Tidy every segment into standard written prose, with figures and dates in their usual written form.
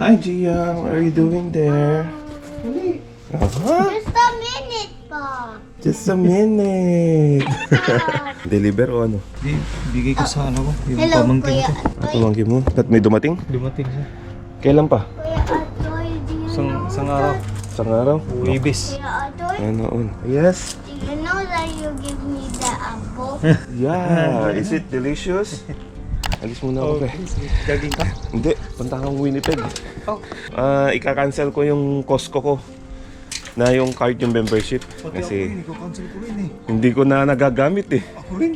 Hi, Gia. What are you doing there? Just a minute pa. Just a minute. Deliver o ano? Bigay ko sa ano ko, yung Hello, pamangkin Kuya ko. Atoy. Pamangkin mo? Ba't may dumating? Dumating siya. Kailan pa? Kuya Atoy, do you know Isang araw. Isang araw? Ibis. Kuya Atoy, Ano? Yes. do you know that you give me the apple? Yeah. Is it delicious? Alis muna ako, pre. Gaging ka? Hindi. Punta akong Winnipeg. Oh. Ika-cancel ko yung Costco ko. Na yung card, yung membership. Pati Kasi ako cancel ko rin eh. hindi ko na nagagamit eh. Ako rin.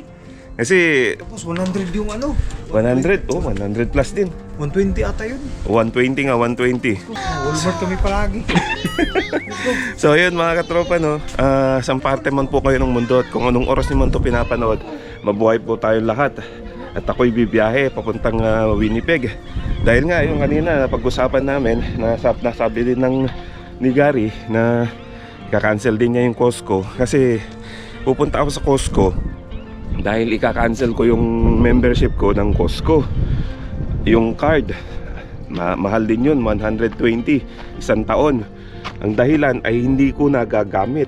Kasi Tapos 100 yung ano. 100. Oh, 100 plus din. 120 ata yun. 120 nga, 120. Walmart kami palagi. So ayun mga katropa, no, isang parte man po kayo ng mundo at kung anong oras naman to pinapanood, mabuhay po tayong lahat. At ako'y bibiyahe papuntang Winnipeg. Dahil nga yung kanina napag-usapan namin, nasabi din ni Gary na ika-cancel din niya yung Costco. Kasi pupunta ako sa Costco dahil ika-cancel ko yung membership ko ng Costco. Yung card, mahal din yun, 120, isang taon. Ang dahilan ay hindi ko nagagamit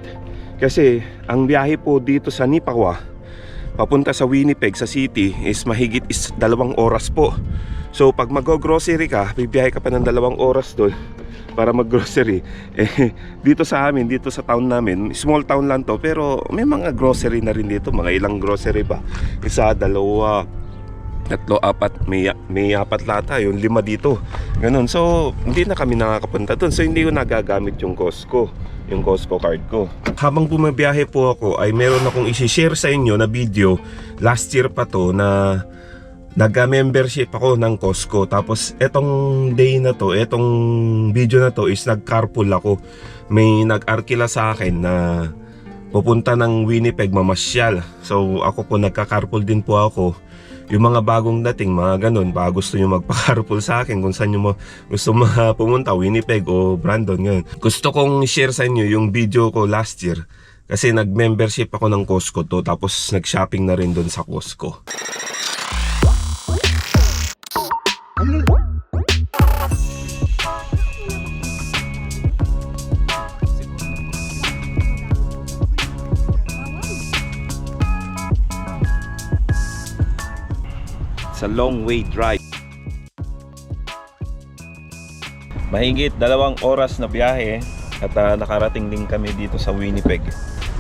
kasi ang biyahe po dito sa Nipawah papunta sa Winnipeg sa city is mahigit 2 oras po. So pag mag-grocery ka, bibiyahe ka pa ng 2 oras doon para mag-grocery. Dito sa amin, dito sa town namin, small town lang to, pero may mga grocery na rin dito. Mga ilang grocery ba? 1, 2, 3, 4, may 4 lata, yung 5 dito. Ganun. So hindi na kami nakakapunta doon. So hindi ko nagagamit yung Costco card ko. Habang bumabiyahe po ako ay meron akong isi-share sa inyo na video. Last year pa to na nag-membership ako ng Costco. Tapos etong day na to, etong video na to is nag-carpool ako. May nag-arkila sa akin na pupunta ng Winnipeg mamasyal. So ako po nagka-carpool din po ako. Yung mga bagong dating, mga ganun, baka gusto nyo magpa-carpool sa akin kung saan nyo gusto pumunta, Winnipeg o Brandon, ganun. Gusto kong share sa inyo yung video ko last year kasi nag-membership ako ng Costco to, tapos nag-shopping na rin doon sa Costco. A long way drive. Mahigit 2 oras na biyahe at nakarating din kami dito sa Winnipeg.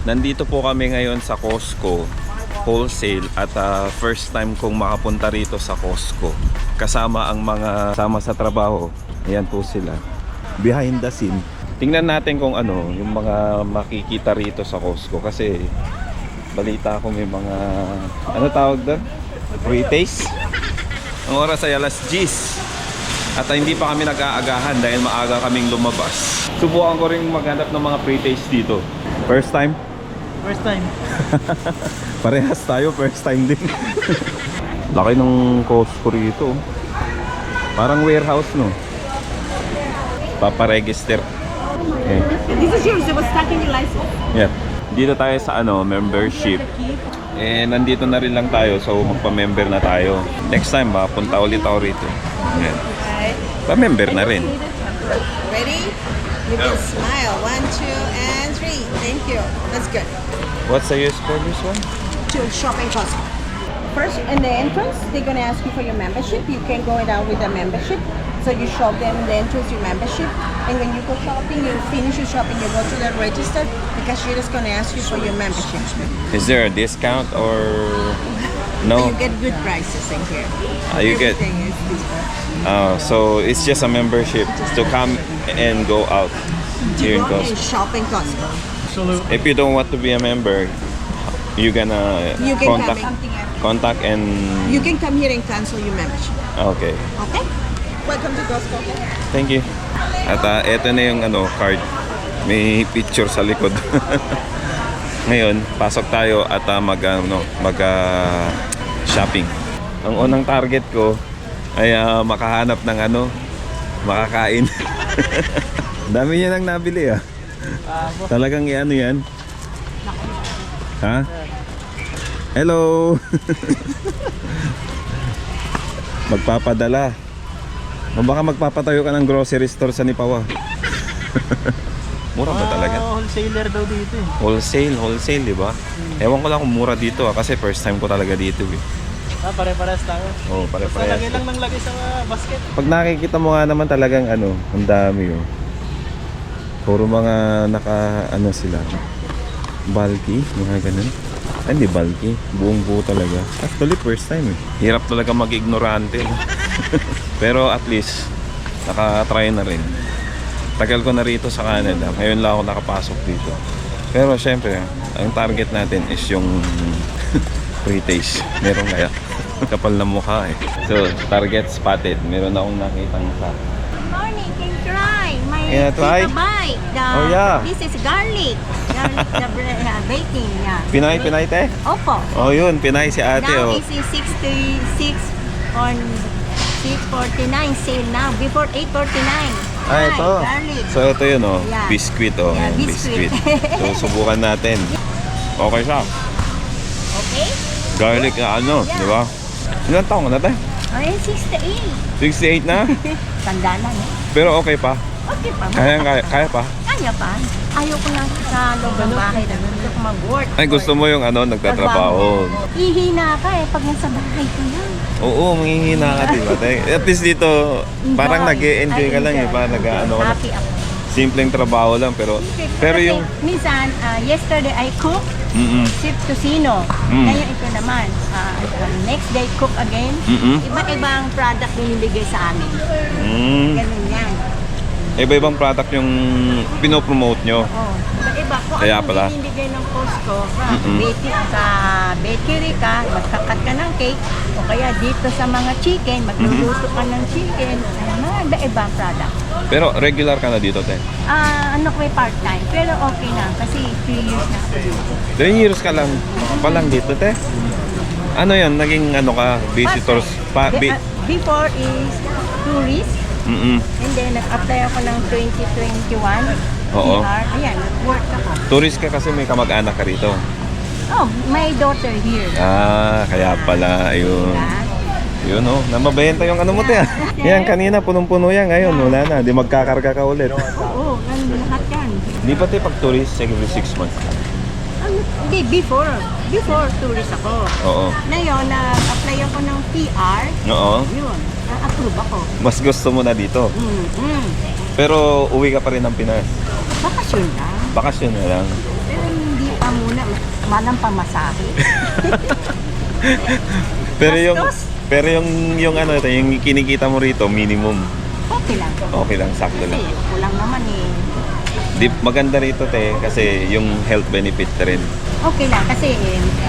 Nandito po kami ngayon sa Costco wholesale at first time kong makapunta rito sa Costco kasama ang mga sama sa trabaho. Ayan po sila behind the scene. Tingnan natin kung ano yung mga makikita rito sa Costco kasi balita ko may mga ano tawag doon? Pre-taste. Ang oras ay alas 10 at hindi pa kami nag-aagahan dahil maaga kaming lumabas. Subukan ko rin maghanap ng mga pre-taste dito. First time? First time. Parehas tayo, first time din. Laki ng Costco rito. Parang warehouse, no? Paparegister. Okay. This is yours. It was stuck in your license. Yeah. Dito tayo sa membership. Nandito na rin lang tayo, so magpa-member na tayo. Next time, punta ulit ako rito. Ayan. Pa-member na rin. Ready? You can smile. 1, 2, and 3. Thank you. That's good. What's the use for this one? To shopping Costco. First, in the entrance, they're gonna ask you for your membership. You can go down with a membership. So you show them in the entrance your membership. And when you go shopping, you finish your shopping, you go to the register. The cashier is gonna ask you for your membership. Is there a discount or no? You get good prices in here. You get. Everything is discount. So it's just a membership to come and go out here in To go and Costco. shopping Costco. If you don't want to be a member, you gonna You can contact and You can come here and cancel your membership. okay. Okay? Welcome to Costco. Thank you. At eto na yung card. May picture sa likod. Ngayon, pasok tayo at shopping. Ang unang target ko ay makahanap ng makakain. Dami niya nang nabili Talagang yan. Ha? Hello. Magpapadala. O baka magpapatayo ka ng grocery store sa Nipawa. Mura ba talaga? Wholesaler daw dito eh. Wholesale, di ba? Ewan ko lang kung mura dito kasi first time ko talaga dito eh. Pare-pares tayo. Oo, Basta pare-parehas. lagay lang ng lagay sa basket. Pag nakikita mo nga naman talagang ano, ang dami oh. Puro mga sila. Bulky, mga ganun. Ay, hindi bulky. Buong buo talaga. Actually, first time eh. Hirap talaga mag-ignorante. No? Pero at least, nakatry na rin. Tagal ko na rito sa Canada. Ngayon lang ako nakapasok dito. Pero syempre, ang target natin is yung pre-taste. Meron kaya? Kapal na mukha eh. So, target spotted. Meron akong nakitang sa... Morning, can try. My Yeah, try? bite. Oh, yeah. This is garlic. Garlic, the baking, yeah. Pinay te? Opo. Oh yun, Pinay si ate oh. Now is 66 on 649 sale now. Before 849. Ah, ito. Garlic. So ito yun oh, Yeah. biscuit oh. Yeah, Yan, biscuit. So subukan natin. Okay siya. Okay? Garlic na ano, Yeah. di ba? Ilan taong na tayo? Ay, 68. 68 na? Tanda na, no? Pero okay pa. Okay pa. Kaya pa. Kaya pa. Ayaw ko lang sa loob ng bahay na gusto ko mag-work. Ay, gusto mo yung ano, nagtatrabaho. Ihina ka eh pag nasa bahay ko lang. Oo, manghihina ka, di ba? At least dito, parang nag-e-enjoy ka lang eh. Parang nag-ano ka lang. Happy ako. Simpleng trabaho lang, pero Kasi yung... minsan, yesterday I cook, Mm-mm. sip tocino. Mm. Ngayon ito naman, next day cook again. Mm-mm. Iba-ibang product binibigay sa amin. Ganun yan. Iba-ibang product yung pinopromote nyo. Oh, iba-iba. Kung Kaya ano pala. binibigay ng Costco, Mm-mm. sa bakery ka, magkakat ka ng cake, o kaya dito sa mga chicken, magluluto ka ng chicken, mga iba-ibang product. Pero regular ka na dito, te? Ano ko may part-time, pero okay na, kasi 3 years na ako dito. 3 years ka lang pa lang dito, te? Ano yan? Naging ano ka? Visitors? Before is tourist, and then nag-apply ako ng 2021 Oo. PR. Ayan, work ako. Tourist ka kasi may kamag-anak ka rito. Oh, my daughter here. Kaya pala, ayun. Diba? Yun oh, namabenta yung ano mo, te. Yan, kanina punong-puno yan. Ngayon, wala na. Di magkakarga ka ulit. Oo, lahat yan. Di ba, te, pag tourist, every 6 months? Hindi, before tourist ako. Oo. Ngayon, nag-apply ako ng PR. Oo. Yun, na-approve ako. Mas gusto mo na dito. Pero uwi ka pa rin ng Pinas. Bakasyon lang. Bakasyon na lang. Pero hindi pa muna, manang pamasahe. Pero yung ano, yung kinikita mo rito, minimum. Okay lang. Okay lang, sakto lang. Kasi kulang naman eh. Maganda rito, te, kasi yung health benefit rin. Okay lang kasi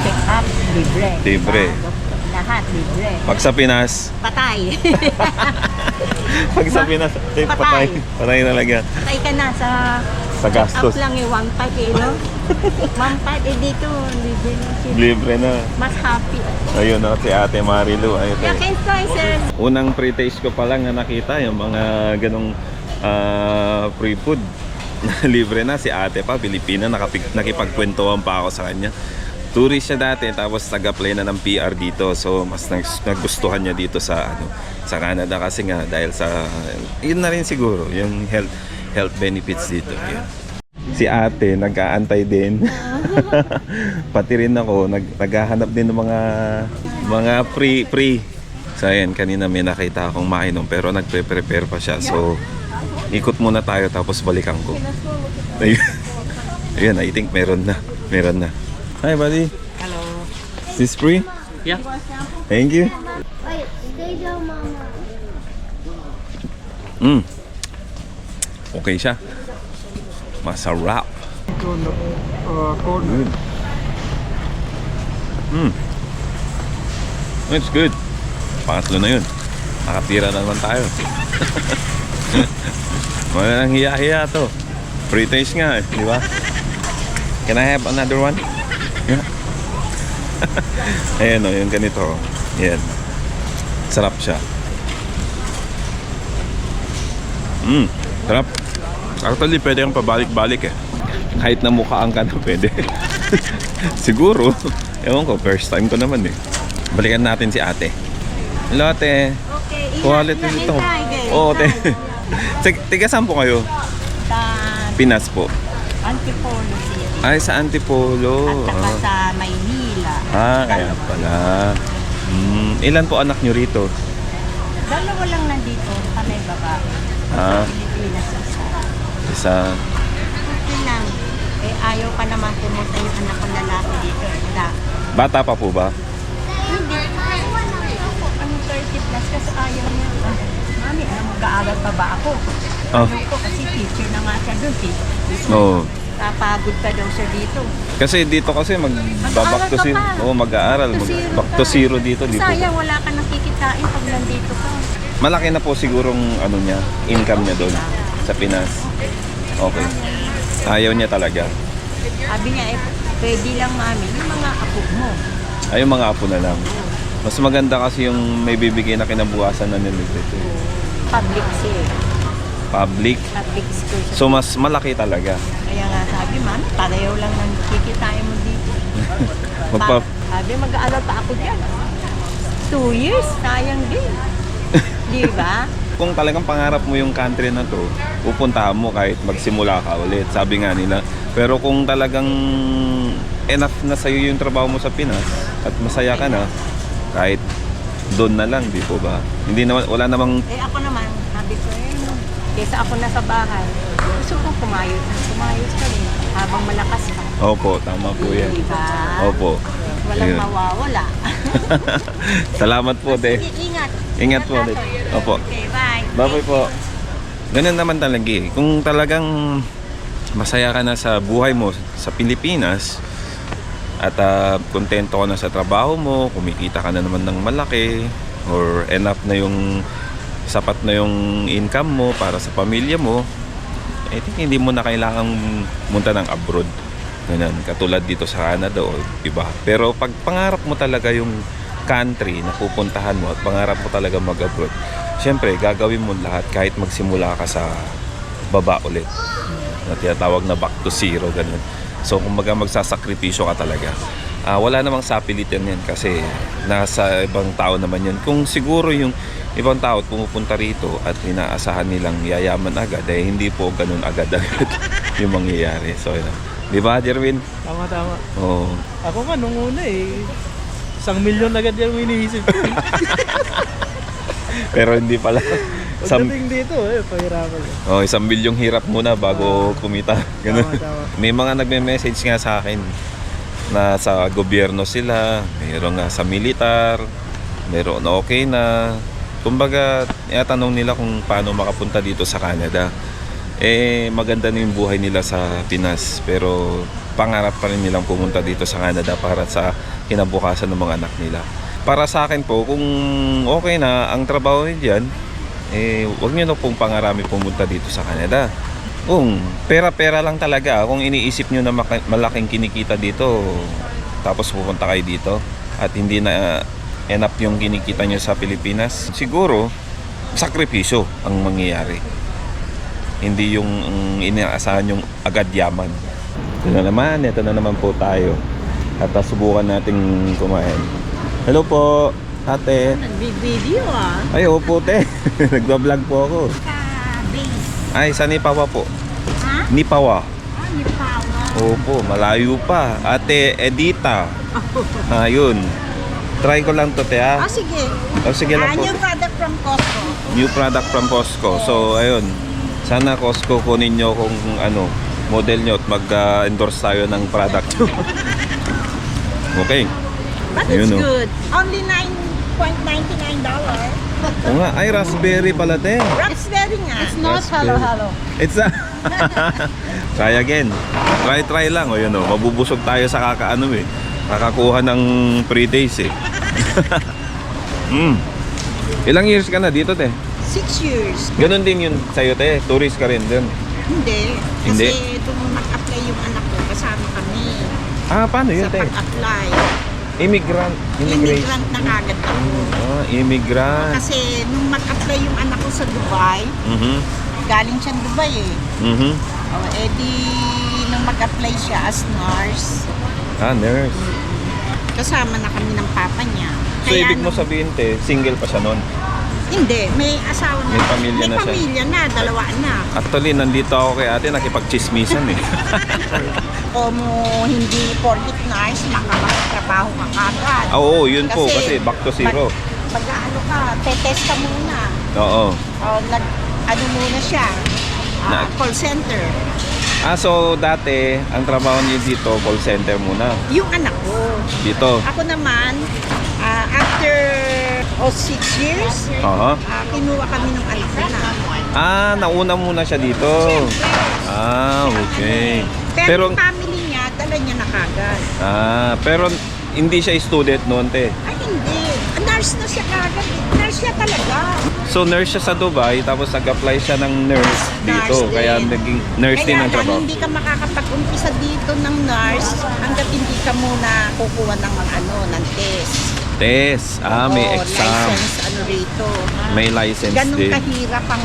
check up, libre. Libre. Diba? Lahat, libre. Pag sa Pinas, Patay. pag sa Pinas, te, patay. Patay talaga. Patay ka na sa gastos. check up lang eh, 1.5 eh, no? 1.5 eh dito, libre na siya. Libre na. Mas happy. Ayun na, si Ate Marilu. Ayun, Yeah, te. can try, sir. Unang pre-taste ko pa lang na nakita yung mga ganong free food. Libre na si ate pa, Pilipina, nakipagkwentuhan pa ako sa kanya. Tourist siya dati, tapos nag-apply na ng PR dito. So mas nagustuhan niya dito sa sa Canada kasi nga dahil sa yun na rin siguro yung health benefits dito. Yun. Si ate nag-aantay din. Pati rin ako naghahanap din ng mga free. So ayan, kanina may nakita akong mainom pero nagpe-prepare pa siya. So ikot muna tayo tapos balikan ko. Ayun, I think meron na. Hi buddy. Hello. Is this free? Yeah. Thank you. Wait, stay down, mama. Okay siya. Masarap. Corn. It's good. Pangatlo na yun. Nakatira na naman tayo. Wala nang hiya-hiya to. Free taste nga, di ba? Can I have another one? Yeah. Ayan o, yung ganito. Yan. Sarap siya. Sarap. Actually, pwede kang pabalik-balik eh. Kahit na mukhaan ka na, pwede. Siguro. Ewan ko, first time ko naman eh. Balikan natin si ate. Hello ate. Okay, Quality nito. Oo, tiga saan po kayo? Sa Pinas po. Antipolo City. Ay, sa Antipolo. At saka sa Maynila. Kaya pala. Ilan po anak nyo rito? Dalawa lang nandito, kami babae. Ah, Pilipinas isa. isa. Okay lang. Ayaw pa naman pumunta yung anak ko lalaki dito. Wala. Bata pa po ba? Hindi. Ano 30 plus kasi ayaw niya. Mami, mag-aaral pa ba ako? Oh. Ayaw ko kasi teacher na nga siya doon. Oo. Kapagod pa daw siya dito. Kasi dito kasi mag-back to zero. Oo, mag-aaral. Back to zero dito. Dito. Sayang, wala ka nakikitain pag nandito ka. Malaki na po sigurong ano niya, income niya doon sa Pinas. Okay. Ayaw niya talaga. Sabi niya, pwede lang mami, yung mga apo mo. Ay, yung mga apo na lang. Mas maganda kasi yung may bibigay na kinabukasan na nila dito. Public siya. Public. Public school siya. So, mas malaki talaga. Kaya nga sabi, mami, pareho lang nang kikitain mo dito. Sabi, mag-aaral pa ako dyan. 2 years, sayang din. Di ba? Kung talagang pangarap mo yung country na to, pupuntahan mo kahit magsimula ka ulit. Sabi nga nila. Pero kung talagang enough na sa'yo yung trabaho mo sa Pinas at masaya ka na, kahit doon na lang, di po ba? Hindi naman, wala namang... Ako naman, sabi ko, kesa ako nasa bahay, gusto ko kumayos ka rin habang malakas ka. Opo, tama po yan. Diba? Opo. Walang Ayun. mawawala. Salamat po, te. Sige, ingat. Ingat po ulit. Opo. Okay, bye. Bye-bye po. Ganun naman talaga eh. Kung talagang masaya ka na sa buhay mo sa Pilipinas at kontento ka na sa trabaho mo, kumikita ka na naman ng malaki or enough na yung sapat na yung income mo para sa pamilya mo, I think hindi mo na kailangang munta ng abroad. Ganun, katulad dito sa Canada o iba. Pero pag pangarap mo talaga yung country na pupuntahan mo at pangarap mo talaga mag-abroad, syempre gagawin mo lahat kahit magsimula ka sa baba ulit. Na tinatawag na back to zero, ganun. So kumbaga magsasakripisyo ka talaga. Wala namang sapilitan yan kasi nasa ibang tao naman yan. Kung siguro yung ibang tao pumupunta rito at inaasahan nilang yayaman agad, eh hindi po ganun agad-agad yung mangyayari. So yun. Di ba, Jerwin? Tama. Oo. Ako nga, nung una 1 million agad yung iniisip ko. Pero hindi pala. Pagdating dito, pahirapan. 1 milyong hirap muna bago kumita. Ganun. Tama. May mga nagme-message nga sa akin na sa gobyerno sila, mayroon nga sa militar, mayroon na okay na. Kumbaga, tinatanong nila kung paano makapunta dito sa Canada. Maganda na yung buhay nila sa Pinas, pero pangarap pa rin nilang pumunta dito sa Canada para sa kinabukasan ng mga anak nila. Para sa akin po, kung okay na ang trabaho niyo dyan, huwag niyo na pong pangarami pumunta dito sa Canada. Kung pera-pera lang talaga, kung iniisip niyo na malaking kinikita dito, tapos pupunta kayo dito at hindi na enough yung kinikita niyo sa Pilipinas, siguro sakripisyo ang mangyayari. Hindi yung inaasahan yung agad yaman. Ito na naman po tayo. At subukan nating kumain. Hello po, ate. Nag-video Ay, opo, te. Nagbablog po ako. Base. Ay, sa Nipawa po. Ha? Nipawa. Nipawa. Opo, malayo pa. Ate Edita. Yun. Try ko lang to, te, ha? Sige. Sige lang po. New product from Costco. New product from Costco. So, ayun. Sana Costco kunin nyo kung model nyo at mag-endorse tayo ng product. Okay. But Ayun, it's oh. good. Only $9.99. O nga, ay raspberry pala, te. Raspberry nga. It's not Raspberry. halo-halo. It's a... Try again. Try lang. O yun o, mabubusog tayo sa kakakuha ng pre-days Ilang years ka na dito, te? 6 years. Ganon din yun sa'yo, te. Tourist ka rin din. Hindi. Hindi? Kasi doon mag-apply yung anak ko. Kasama kami. Paano yun, Sa te? pag-apply. Immigrant Na kagad ako. Immigrant. Kasi nung mag-apply yung anak ko sa Dubai, galing siya Dubai nung mag-apply siya as nurse, Nurse. kasama na kami ng papa niya. So, ibig mo sabihin, te, single pa siya nun? Hindi, may asawa na. May pamilya na siya. May pamilya na, dalawa anak. Actually, nandito ako kay ate, nakipagchismisan eh. Kung hindi porkit nurse, makakatrabaho ka kagad. Oo, yun po, kasi back to zero. Mag-ano ka, tetest ka muna. Oo. Ano muna siya, call center. So dati, ang trabaho niyo dito, call center muna. Yung anak ko. Dito. Ako naman, after 6 years, kinuha kami ng anak ko na. Nauna muna siya dito. Okay. Pero yung family niya, dala niya na kagad. Pero hindi siya student noon, te. Ay, hindi. Nurse na siya kagad. Nurse siya talaga. So nurse siya sa Dubai, tapos nag-apply siya ng nurse dito. Nurse Kaya din. naging nurse din ang trabaho. Hindi ka makakapag-umpisa dito ng nurse hanggat hindi ka muna kukuha ng ng test. Test. May exam. License, rito. May license Ganun din. kahirap ang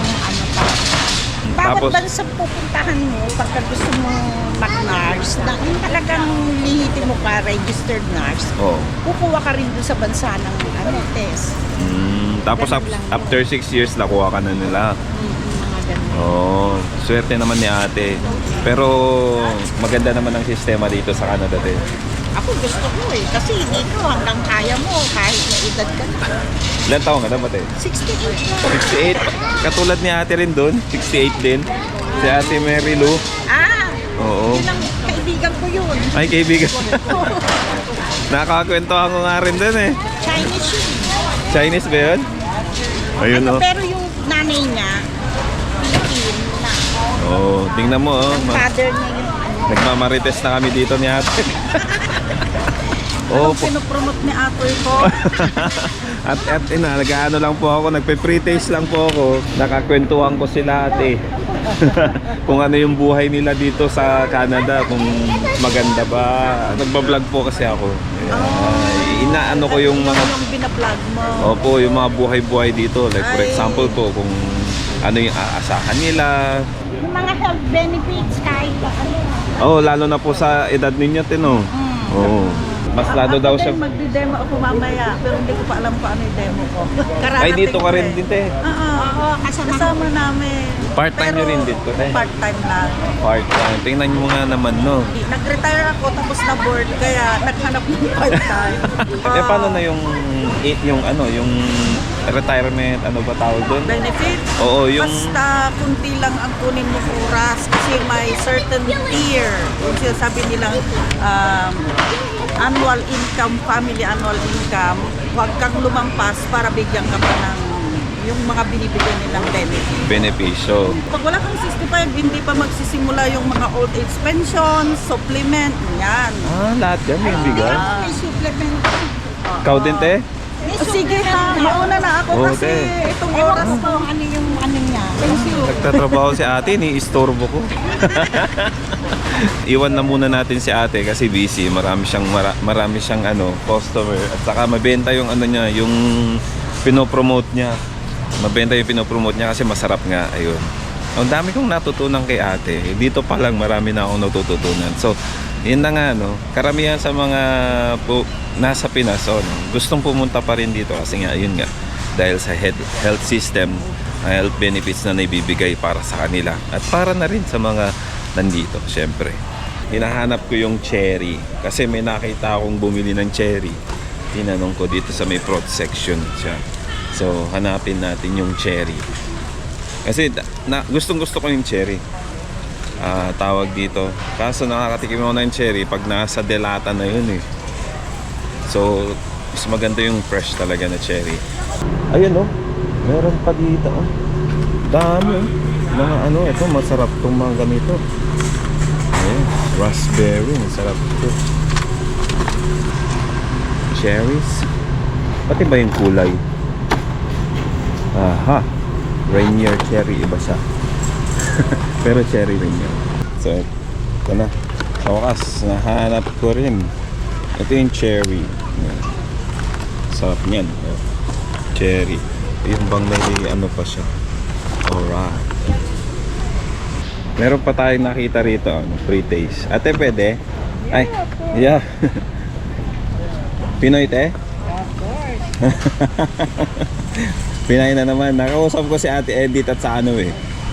pa. Bawat Tapos- bansa pupuntahan mo pagka gusto mo mag-nurse, na yung talagang lihiti mo ka, registered nurse, kukuha ka rin doon sa bansa ng test. Tapos Ganun lang yun. after 6 years, nakuha ka na nila. Mga ganun. Swerte naman ni ate. Pero maganda naman ang sistema dito sa Canada din. Ako gusto ko kasi dito hanggang kaya mo kahit na edad ka na. Ilan taon ka na ba, te? 68 na. 68. Katulad ni ate rin doon, 68 din. Si ate Mary Lou. Oo. Yun ang kaibigan ko yun. Ay, kaibigan. Nakakakwentuhan ko nga rin doon eh. Chinese yun. Chinese ba yun? Ayun Pero yung nanay niya, Philippine na. Tingnan mo Ang father niya yung Nagmamarites na kami dito ni ate. pinopromote ni atoy ko. At nag-ano lang po ako, nagpe-pre-taste lang po ako. Nakakwentuhan ko sila ate. Kung ano yung buhay nila dito sa Canada, kung maganda ba. Nagba-vlog po kasi ako. Inaano ko yung mga... Yung binablog mo. Opo, yung mga buhay-buhay dito. Like for example po, kung ano yung aasahan nila. Yung mga health benefits kahit Lalo na po sa edad ninyo, Tino. Mas lalo daw siya. Magdi-demo ako mamaya, pero hindi ko pa alam pa ano yung demo ko. Ay, dito ka rin din, te. Oo, kasama namin. Part-time nyo rin dito, te. Part-time lang. Part-time. Tingnan mo nga naman, no? Nag-retire ako tapos na-board, kaya naghanap ng part-time. Paano na yung retirement, ano ba tawag doon? Benefits? Oo, yung... Basta kunti lang ang kunin mo oras kasi may certain tier. Yung sinasabi nilang annual income, family annual income, huwag kang lumampas para bigyan ka pa ng yung mga binibigyan nilang benefits. Benepisyo. Pag wala kang 65, hindi pa magsisimula yung mga old age pension, supplement, yan. Lahat yan may bigay. May supplement. Ikaw din, te? Sige ha, mauna na ako kasi te. itong oras ko, ano yung niya. Nagtatrabaho si ate, ni-istorbo ko. Iwan na muna natin si ate kasi busy. Marami siyang customer. At saka mabenta yung niya, yung pinopromote niya. Mabenta yung pinopromote niya kasi masarap nga. Ayun. Ang dami kong natutunan kay ate. Dito pa lang marami na akong natututunan. So, yun na nga, karamihan sa mga nasa Pinas, gustong pumunta pa rin dito kasi nga, yun nga, dahil sa health system, health benefits na naibibigay para sa kanila at para na rin sa mga nandito, syempre. Hinahanap ko yung cherry kasi may nakita akong bumili ng cherry. Tinanong ko dito sa may fruit section siya. So, hanapin natin yung cherry. Kasi gustong gusto ko yung cherry. Tawag dito. Kaso nakakatikim ako ng cherry pag nasa delata na yun eh. So, mas maganda yung fresh talaga na cherry. Ayun meron pa dito dami mga ito masarap tong mga ganito. Ayun, raspberry, masarap ito. Cherries. Pati ba yung kulay? Aha, Rainier cherry, iba siya. Pero cherry rin yun. So, ito na. Sa wakas, nahanap ko rin. Ito yung cherry. Sarap niyan. Cherry. Yung bang may pa siya. Alright. Meron pa tayong nakita rito. Free taste. Ate, pwede? Ay, yeah. Pinoy, te? Of course. Pinay na naman. Nakausap ko si Ate Edith at sa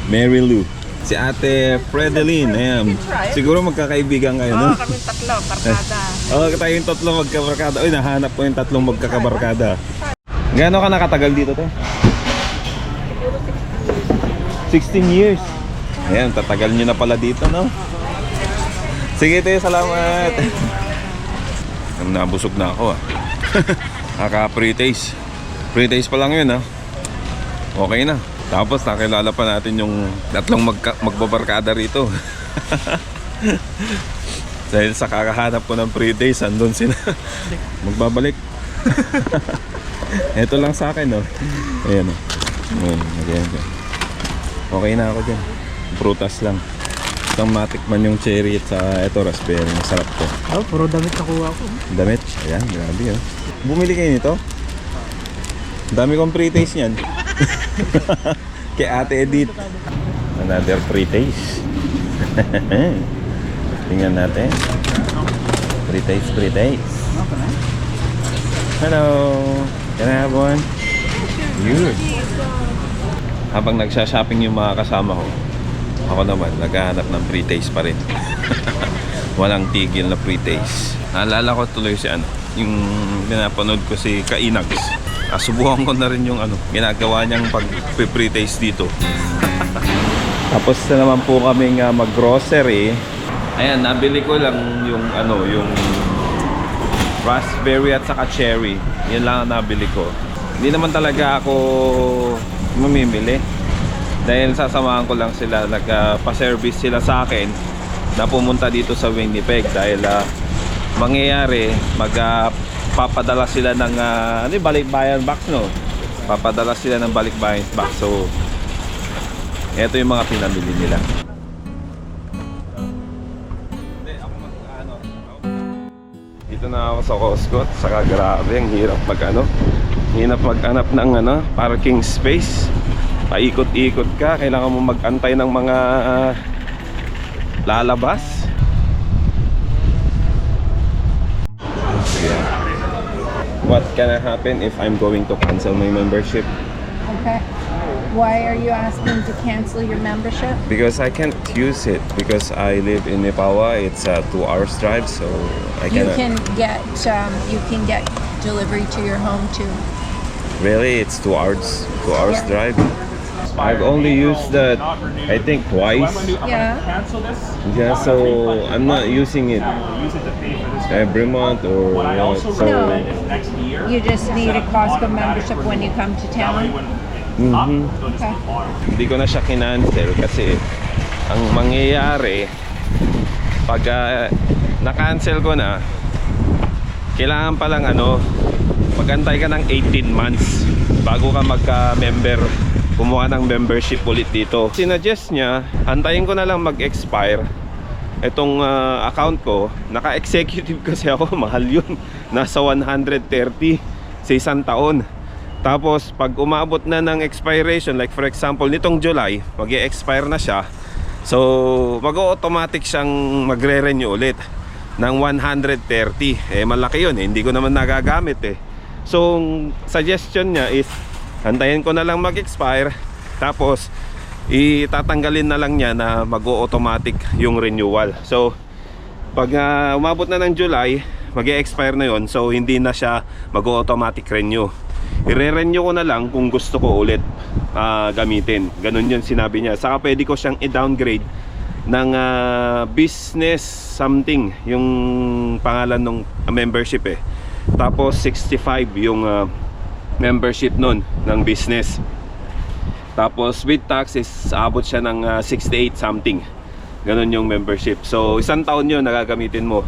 Mary Lou. Si Ate Fredeline, ayan. Siguro magkakaibigan kayo, no? Kami tatlo, barkada. Tayong tatlo magkabarkada. Uy, nahanap ko yung tatlong magkakabarkada. Gaano ka nakatagal dito, te? 16 years. Ayan, tatagal nyo na pala dito, no? Sige, te, salamat. Nabusog na ako, Naka-pre-taste. Pre-taste pa lang yun, Okay na. Tapos nakilala pa natin yung tatlong magbabarkada rito. Dahil sa kakahanap ko ng pre-taste, andun sila. Magbabalik. Ito lang sa akin, Ayan, Ayan. Okay na ako dyan. Prutas lang. Isang matikman yung cherry at sa ito raspberry. Masarap to. Puro damit nakuha ko. Damit? Ayan, grabe, Bumili kayo nito? Dami kong pre-taste niyan. Kay Ate Edith. Another pre-taste. Tingnan natin. Pre-taste. Hello. Can I have one? Good. Habang nagsha-shopping yung mga kasama ko, ako naman, naghahanap ng pre-taste pa rin. Walang tigil na pre-taste. Naalala ko tuloy si yung pinapanood ko si Kainags. Subukan ko na rin yung ginagawa niyang pag-pre-taste dito. Tapos na naman po kaming mag-grocery. Ayan, nabili ko lang yung yung raspberry at saka cherry. Yan lang ang nabili ko. Hindi naman talaga ako mamimili. Dahil sasamahan ko lang sila, nagpa-service sila sa akin na pumunta dito sa Winnipeg. Dahil mangyayari, papadala sila ng balikbayan box, papadala sila ng balikbayan box. So eto yung mga pinamili nila. Dito na ako sa Costco. Saka grabe, ang hirap maghanap ng parking space. Paikot-ikot ka, kailangan mo mag-antay ng mga lalabas. What can happen if I'm going to cancel my membership? Okay. Why are you asking to cancel your membership? Because I can't use it because I live in Nepawa. It's a 2 hours drive, so I You cannot. you can get delivery to your home too. Really, it's 2 hours. 2 hours Yeah. drive. I've only used that I think twice. Yeah. Yeah, so I'm not using it every month or what. So No. You just need a Costco membership when you come to town. Okay. hindi ko na siya kinancel kasi ang mangyayari pag na-cancel ko na, kailangan pa lang magantay ka ng 18 months bago ka magka-member, kumuha ng membership ulit dito. Sinuggest niya, antayin ko na lang mag-expire itong account ko. Naka-executive kasi ako, mahal yun. Nasa 130 sa isang taon. Tapos pag umabot na ng expiration, like for example nitong July, mag-e-expire na siya. So mag-automatic siyang magre-renew ulit ng 130. Malaki yun, hindi ko naman nagagamit So suggestion niya is antayin ko na lang mag-expire, tapos itatanggalin na lang niya na mag-automatic yung renewal. So pag umabot na ng July, mag-e-expire na yon, so hindi na siya mag-automatic renew. I-renew ko na lang kung gusto ko ulit gamitin. Ganun yun sinabi niya. Saka pwede ko siyang i-downgrade ng business something, yung pangalan ng membership Tapos 65 yung membership nun ng business. Tapos with tax is abot siya ng 68 something. Ganon yung membership. So isang taon yun nagagamitin mo.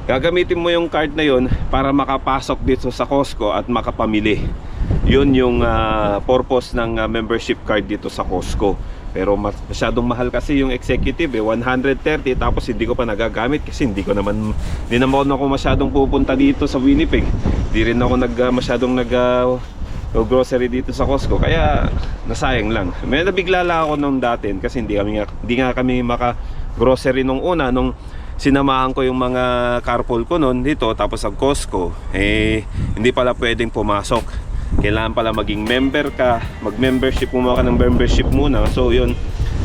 Gagamitin mo yung card na yun para makapasok dito sa Costco at makapamili. Yun yung purpose ng membership card dito sa Costco. Pero masyadong mahal kasi yung executive 130, tapos hindi ko pa nagagamit kasi hindi naman ako masyadong pupunta dito sa Winnipeg. Hindi rin ako masyadong grocery dito sa Costco, kaya nasayang lang. May nabigla lang ako nung dati kasi hindi nga kami maka grocery nung una, nung sinamahan ko yung mga carpool ko noon dito, tapos sa Costco hindi pala pwedeng pumasok kailangan pala maging member ka, mag-membership, kumuha ka ng membership muna. So yun,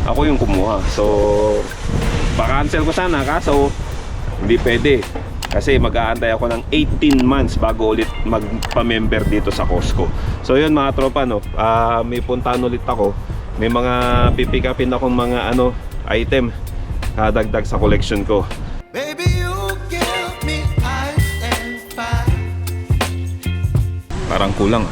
ako yung kumuha. So pa-cancel ko sana, kaso hindi pwede kasi mag-aantay ako ng 18 months bago ulit magpa-member dito sa Costco. So yun mga tropa, no, may puntahan ulit ako. May mga pipick upin akong mga item dagdag sa collection ko. Baby, you give me ice and fire. Parang kulang